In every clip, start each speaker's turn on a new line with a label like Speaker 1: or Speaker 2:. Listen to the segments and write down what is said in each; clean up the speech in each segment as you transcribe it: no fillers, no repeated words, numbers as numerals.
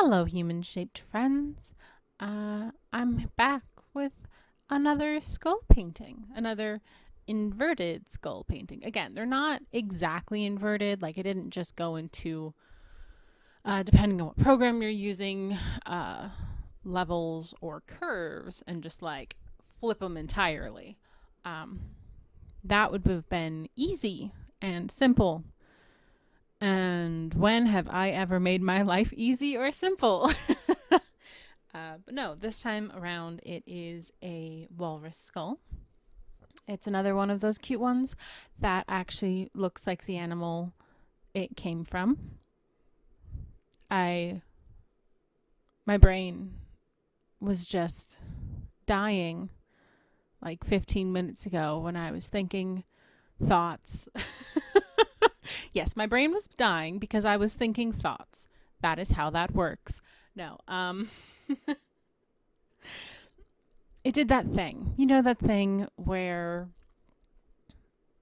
Speaker 1: Hello, human-shaped friends. I'm back with another skull painting, another inverted skull painting. Again, they're not exactly inverted. Like, I didn't just go into, depending on what program you're using, levels or curves and just like flip them entirely. Um, that would have been easy and simple. And when have I ever made my life easy or simple? But no, this time around it is a walrus skull. It's another one of those cute ones that actually looks like the animal it came from. My brain was just dying like 15 minutes ago when I was thinking thoughts. Yes, my brain was dying because I was thinking thoughts. That is how that works. No, it did that thing. You know, that thing where,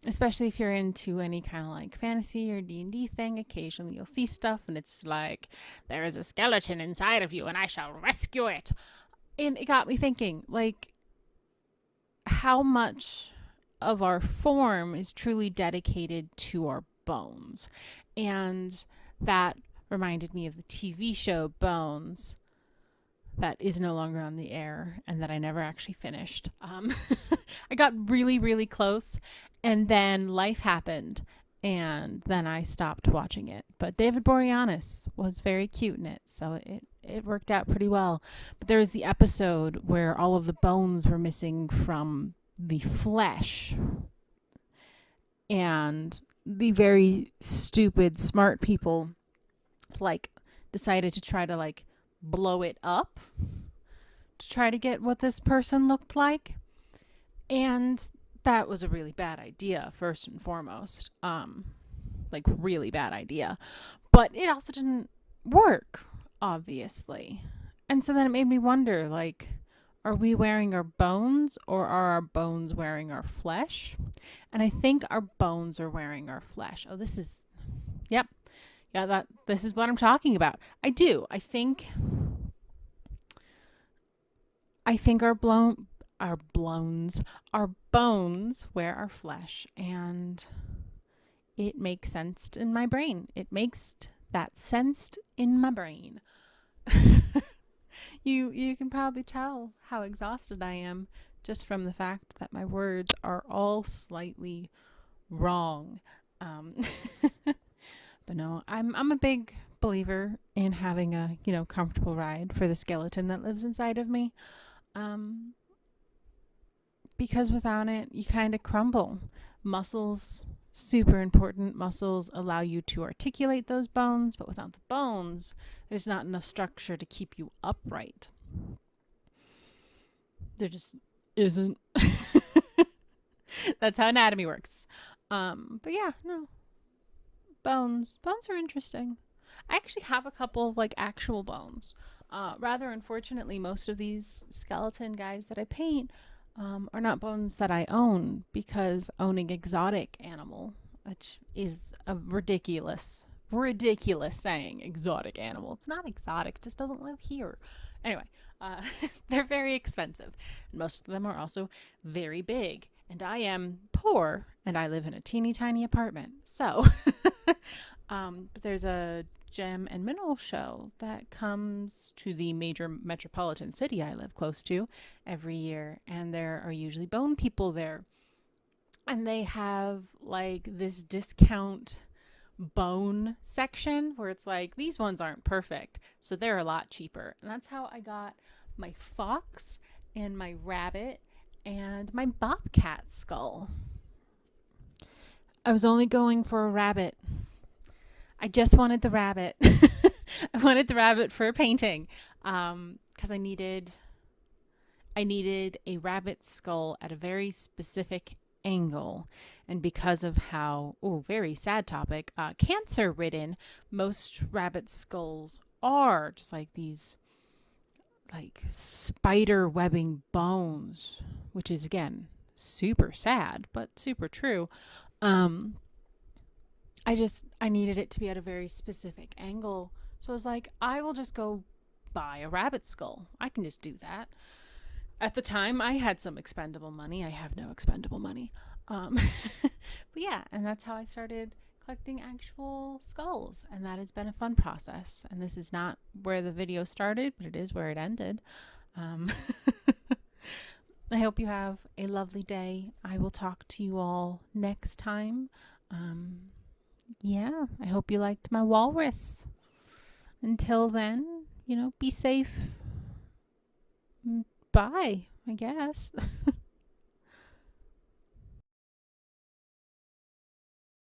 Speaker 1: especially if you're into any kind of like fantasy or D&D thing, occasionally you'll see stuff and it's like, there is a skeleton inside of you and I shall rescue it. And it got me thinking, like, how much of our form is truly dedicated to our bones. And that reminded me of the TV show Bones that is no longer on the air and that I never actually finished. I got really, really close and then life happened and then I stopped watching it. But David Boreanaz was very cute in it, so it worked out pretty well. But there was the episode where all of the bones were missing from the flesh. And the very stupid, smart people like decided to try to like blow it up to try to get what this person looked like. And that was a really bad idea, first and foremost. Like, really bad idea. But it also didn't work, obviously. And so then it made me wonder, like, are we wearing our bones or are our bones wearing our flesh? And I think our bones are wearing our flesh. Oh, this is, yep. Yeah, this is what I'm talking about. I do. I think our bones wear our flesh, and it makes sense in my brain. It makes that sense in my brain. You can probably tell how exhausted I am just from the fact that my words are all slightly wrong. But no, I'm a big believer in having a, comfortable ride for the skeleton that lives inside of me. Because without it, you kind of crumble. Muscles, super important. Muscles allow you to articulate those bones, but without the bones, there's not enough structure to keep you upright. There just isn't. That's how anatomy works. But yeah, no. Bones are interesting. I actually have a couple of like actual bones. Rather unfortunately, most of these skeleton guys that I paint are not bones that I own, because owning exotic animal, which is a ridiculous saying, exotic animal. It's not exotic, it just doesn't live here. Anyway, they're very expensive. And most of them are also very big. And I am poor and I live in a teeny tiny apartment. So, but there's a gem and mineral show that comes to the major metropolitan city I live close to every year. And there are usually bone people there. And they have like this discount bone section where it's like, these ones aren't perfect, so they're a lot cheaper. And that's how I got my fox and my rabbit and my bobcat skull. I was only going for a rabbit. I just wanted the rabbit. I wanted the rabbit for a painting, because I needed a rabbit skull at a very specific angle. And because of how, very sad topic, cancer ridden most rabbit skulls are, just like these like spider webbing bones, which is again super sad but super true. I needed it to be at a very specific angle, so I was like, I will just go buy a rabbit skull. I can just do that. At the time, I had some expendable money. I have no expendable money. But yeah, and that's how I started collecting actual skulls, and that has been a fun process. And this is not where the video started, but it is where it ended. I hope you have a lovely day. I will talk to you all next time. Yeah, I hope you liked my walrus. Until then, be safe. Bye, I guess.